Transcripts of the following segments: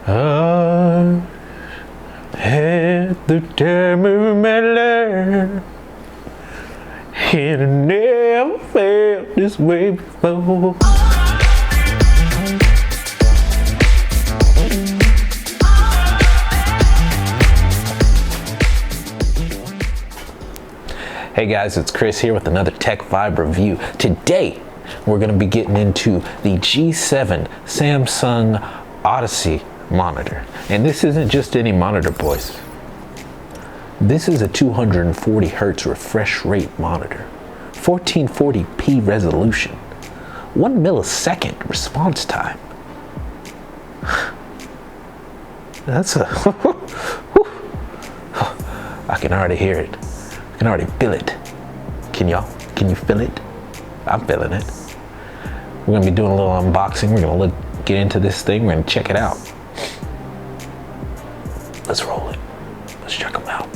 I had the time of my life, and I never felt this way before. Hey guys, it's Chris here with another Tech Vibe review. Today, we're going to be getting into the G7 Samsung Odyssey monitor. And this isn't just any monitor, boys. This is a 240 Hz refresh rate monitor, 1440p resolution, 1 millisecond response time. That's a... I can already hear it. I can already feel it. Can y'all? Can you feel it? I'm feeling it. We're gonna be doing a little unboxing. We're gonna get into this thing. We're gonna check it out. Let's roll it. Let's check them out.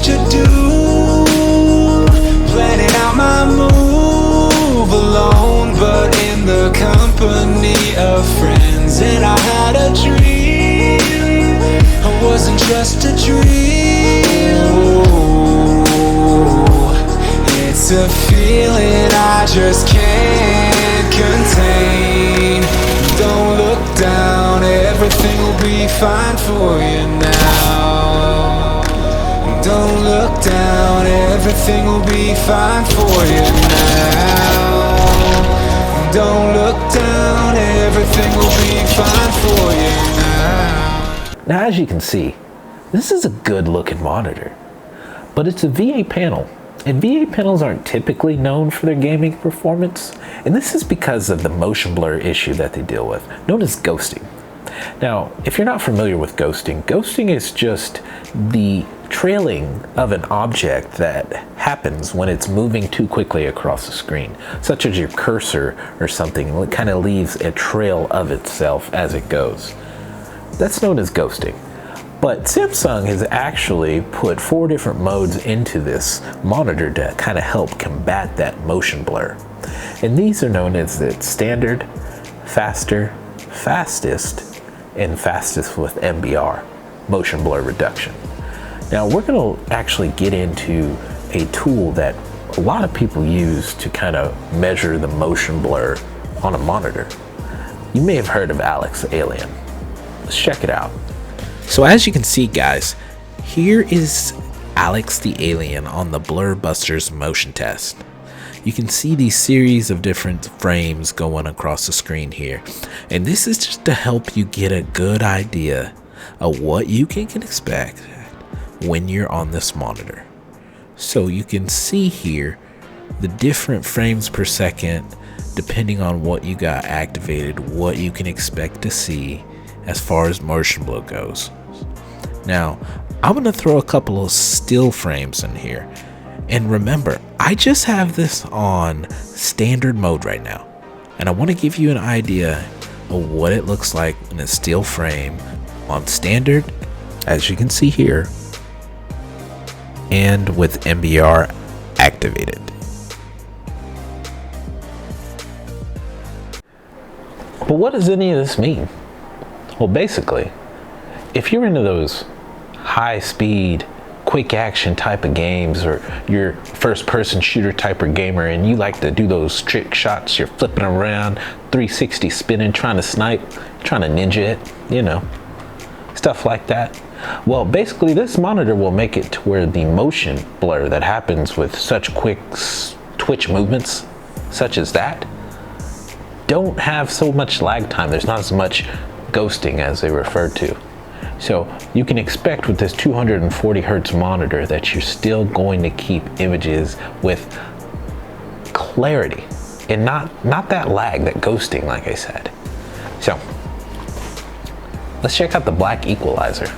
To do, planning out my move alone, but in the company of friends. And I had a dream, it wasn't just a dream. Ooh, it's a feeling I just can't contain. Don't look down, everything will be fine for you now. Don't look down, everything will be fine for you now. Don't look down, everything will be fine for you now. Now, as you can see, this is a good looking monitor, but it's a VA panel, and VA panels aren't typically known for their gaming performance, and this is because of the motion blur issue that they deal with, known as ghosting. Now, if you're not familiar with ghosting, ghosting is just the trailing of an object that happens when it's moving too quickly across the screen, such as your cursor or something. It kind of leaves a trail of itself as it goes. That's known as ghosting. But Samsung has actually put 4 different modes into this monitor to kind of help combat that motion blur. And these are known as the standard, faster, fastest, and fastest with MBR, motion blur reduction. Now we're going to actually get into a tool that a lot of people use to kind of measure the motion blur on a monitor. You may have heard of Alex Alien. Let's check it out. So as you can see, guys, here is Alex the Alien on the Blur Busters motion test. You can see these series of different frames going across the screen here. And this is just to help you get a good idea of what you can expect when you're on this monitor. So you can see here the different frames per second, depending on what you got activated, what you can expect to see as far as motion blur goes. Now, I'm going to throw a couple of still frames in here. And remember, I just have this on standard mode right now. And I want to give you an idea of what it looks like in a still frame on standard, as you can see here, and with MBR activated. But what does any of this mean? Well, basically, if you're into those high speed, quick action type of games, or you're first person shooter type of gamer and you like to do those trick shots, you're flipping around, 360 spinning, trying to snipe, trying to ninja it, you know, stuff like that. Well, basically this monitor will make it to where the motion blur that happens with such quick twitch movements such as that don't have so much lag time. There's not as much ghosting as they refer to. So you can expect with this 240 Hz monitor that you're still going to keep images with clarity and not that lag, that ghosting, like I said. So let's check out the black equalizer.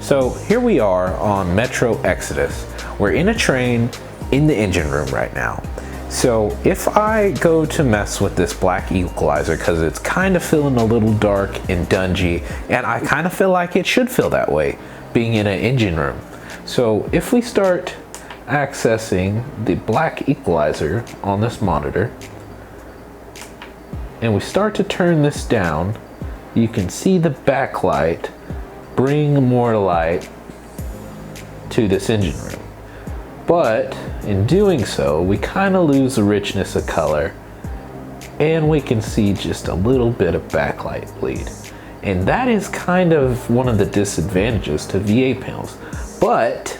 So here we are on Metro Exodus. We're in a train in the engine room right now. So if I go to mess with this black equalizer, because it's kind of feeling a little dark and dungy, and I kind of feel like it should feel that way being in an engine room. So if we start accessing the black equalizer on this monitor, and we start to turn this down, you can see the backlight bring more light to this engine room. But in doing so, we kind of lose the richness of color, and we can see just a little bit of backlight bleed. And that is kind of one of the disadvantages to VA panels. But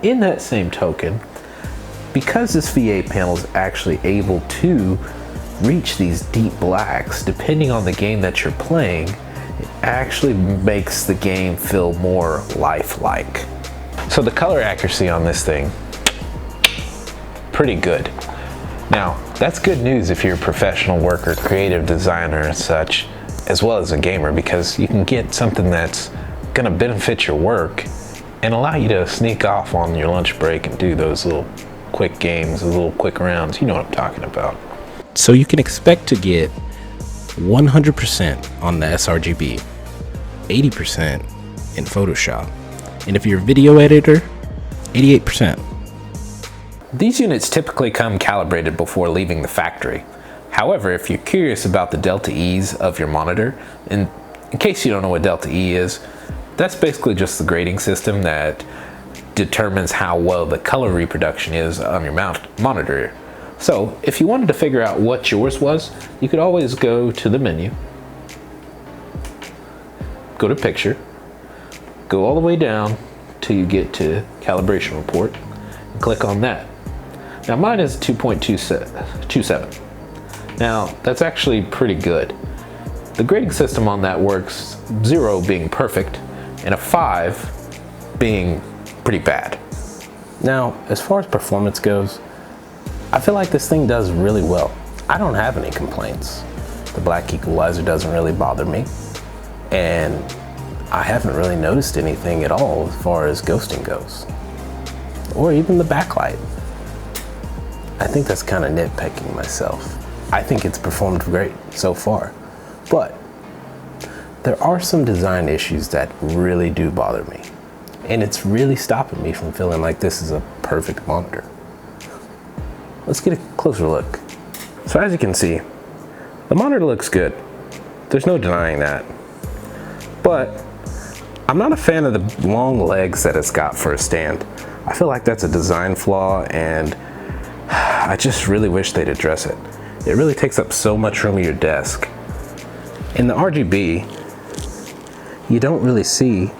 in that same token, because this VA panel is actually able to reach these deep blacks, depending on the game that you're playing, it actually makes the game feel more lifelike. So the color accuracy on this thing, pretty good. Now, that's good news if you're a professional worker, creative designer and such, as well as a gamer, because you can get something that's gonna benefit your work and allow you to sneak off on your lunch break and do those little quick games, those little quick rounds. You know what I'm talking about. So you can expect to get 100% on the sRGB, 80% in Photoshop, and if you're a video editor, 88%. These units typically come calibrated before leaving the factory. However, if you're curious about the delta E's of your monitor, and in case you don't know what delta E is, that's basically just the grading system that determines how well the color reproduction is on your monitor. So if you wanted to figure out what yours was, you could always go to the menu, go to picture, go all the way down till you get to calibration report, and click on that. Now mine is 2.27. Now that's actually pretty good. The grading system on that works 0 being perfect and a 5 being pretty bad. Now, as far as performance goes, I feel like this thing does really well. I don't have any complaints. The black equalizer doesn't really bother me, and I haven't really noticed anything at all as far as ghosting goes, or even the backlight. I think that's kind of nitpicking myself. I think it's performed great so far, but there are some design issues that really do bother me, and it's really stopping me from feeling like this is a perfect monitor. Let's get a closer look. So as you can see, the monitor looks good. There's no denying that. But I'm not a fan of the long legs that it's got for a stand. I feel like that's a design flaw, and I just really wish they'd address it. It really takes up so much room at your desk. In the RGB, you don't really see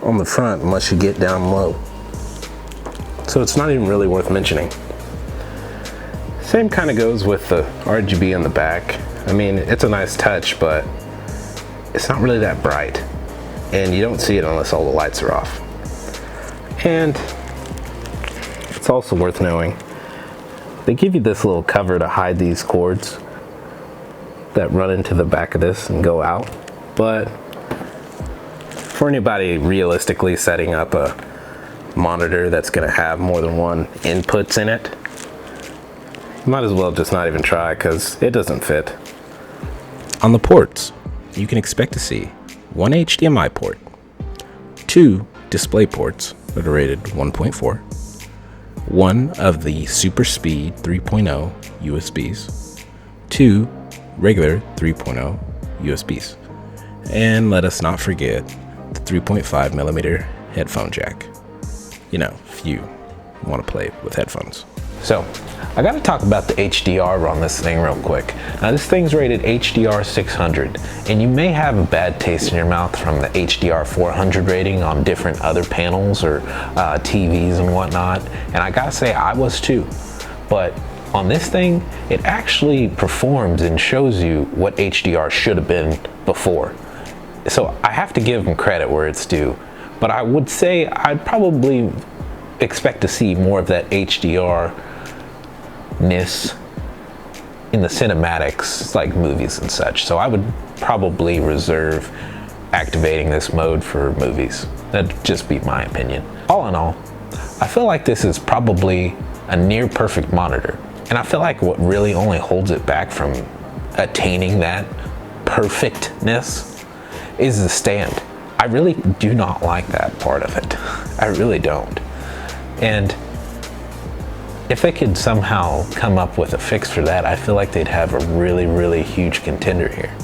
on the front unless you get down low. So it's not even really worth mentioning. Same kind of goes with the RGB on the back. I mean, it's a nice touch, but it's not really that bright. And you don't see it unless all the lights are off. And it's also worth knowing, they give you this little cover to hide these cords that run into the back of this and go out. But for anybody realistically setting up a monitor that's gonna have more than one inputs in it, you might as well just not even try, because it doesn't fit. On the ports, you can expect to see one HDMI port, 2 display ports that are rated 1.4, one of the Super Speed 3.0 USBs, 2 regular 3.0 USBs, and let us not forget the 3.5 millimeter headphone jack. You know, if you want to play with headphones. So, I gotta talk about the HDR on this thing real quick. Now this thing's rated HDR 600, and you may have a bad taste in your mouth from the HDR 400 rating on different other panels or TVs and whatnot, and I gotta say I was too. But on this thing, it actually performs and shows you what HDR should have been before. So I have to give them credit where it's due, but I would say I'd probably expect to see more of that HDR-ness in the cinematics, like movies and such. So I would probably reserve activating this mode for movies. That'd just be my opinion. All in all, I feel like this is probably a near perfect monitor. And I feel like what really only holds it back from attaining that perfectness is the stand. I really do not like that part of it. I really don't. And if they could somehow come up with a fix for that, I feel like they'd have a really, really huge contender here.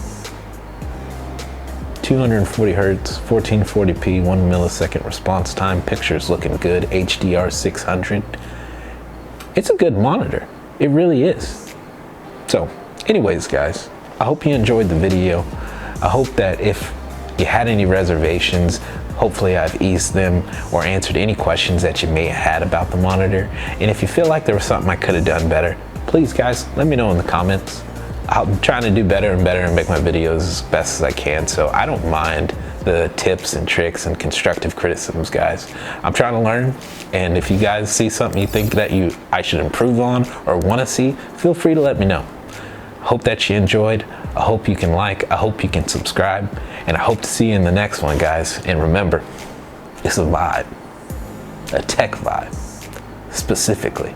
240 hertz, 1440p, 1 millisecond response time, pictures looking good, HDR 600. It's a good monitor. It really is. So, anyways, guys, I hope you enjoyed the video. I hope that if you had any reservations, hopefully I've eased them or answered any questions that you may have had about the monitor. And if you feel like there was something I could have done better, please guys, let me know in the comments. I'm trying to do better and better and make my videos as best as I can, so I don't mind the tips and tricks and constructive criticisms, guys. I'm trying to learn, and if you guys see something you think that I should improve on or want to see, feel free to let me know. Hope that you enjoyed. I hope you can like, I hope you can subscribe, and I hope to see you in the next one, guys. And remember, it's a vibe, a tech vibe, specifically.